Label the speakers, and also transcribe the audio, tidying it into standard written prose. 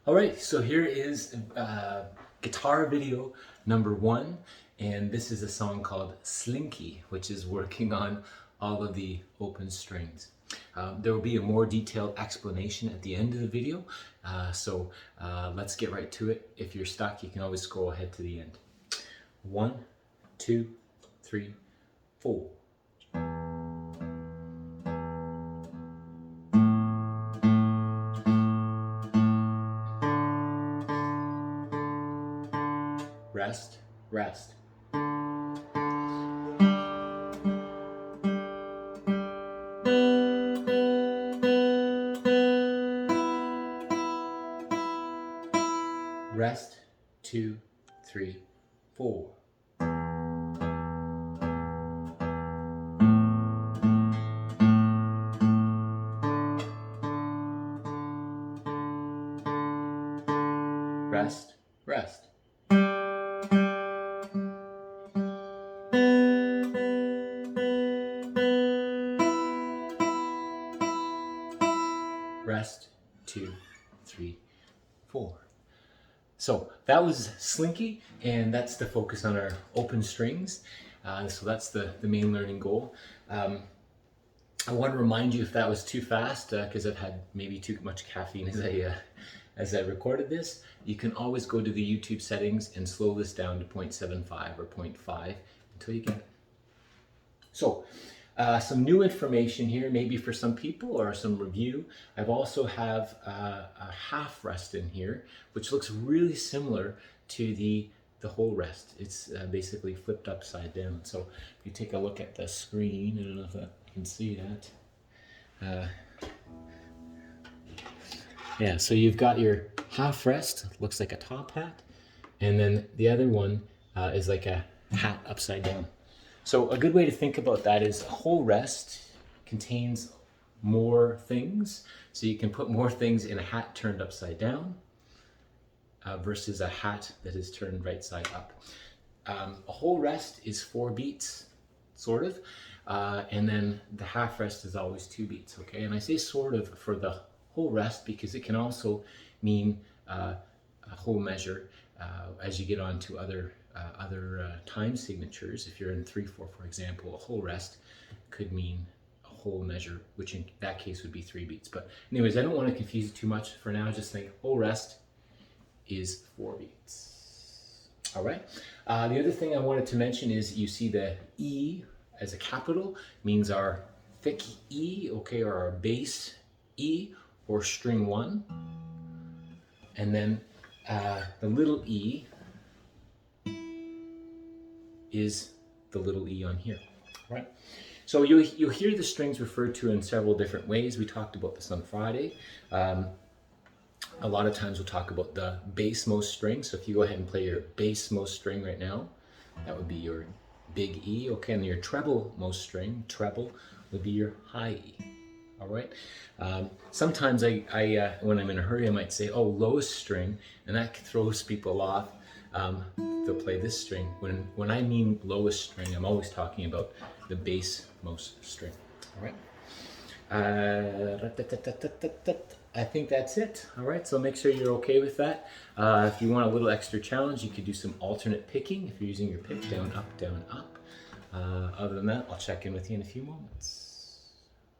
Speaker 1: All right, so here is guitar video number 1, and this is a song called Slinky, which is working on all of the open strings. There will be a more detailed explanation at the end of the video, so let's get right to it. If you're stuck, you can always scroll ahead to the end. 1, 2, 3, 4. Rest, rest. Rest, 2, 3, 4. Rest, rest. Rest, 2, 3, 4. So that was Slinky, and that's the focus on our open strings. So that's the main learning goal. I want to remind you if that was too fast, because I've had maybe too much caffeine as I recorded this, you can always go to the YouTube settings and slow this down to 0.75 or 0.5 until you get it. So some new information here, maybe for some people, or some review. I've also have a half rest in here, which looks really similar to the whole rest. It's basically flipped upside down. So if you take a look at the screen, I don't know if you can see that. Yeah, so you've got your half rest, looks like a top hat, and then the other one is like a hat upside down. So a good way to think about that is a whole rest contains more things. So you can put more things in a hat turned upside down versus a hat that is turned right side up. A whole rest is 4 beats, sort of, and then the half rest is always 2 beats, okay? And I say sort of for the whole rest because it can also mean a whole measure as you get on to other time signatures. If you're in 3/4, for example, a whole rest could mean a whole measure, which in that case would be 3 beats. But anyways, I don't want to confuse it too much for now. Just think whole rest is 4 beats. All right. The other thing I wanted to mention is you see the E as a capital means our thick E, okay, or our bass E, or string 1. And then the little e is the little e on here, right? So you'll hear the strings referred to in several different ways. We talked about this on Friday. A lot of times we'll talk about the bassmost string. So if you go ahead and play your bassmost string right now, that would be your big E, okay? And your treble-most string, treble, would be your high E. All right. Sometimes I when I'm in a hurry, I might say, "Oh, lowest string," and that throws people off. They'll play this string. When I mean lowest string, I'm always talking about the bassmost string. All right. I think that's it. All right. So make sure you're okay with that. If you want a little extra challenge, you could do some alternate picking if you're using your pick, down, up, down, up. Other than that, I'll check in with you in a few moments.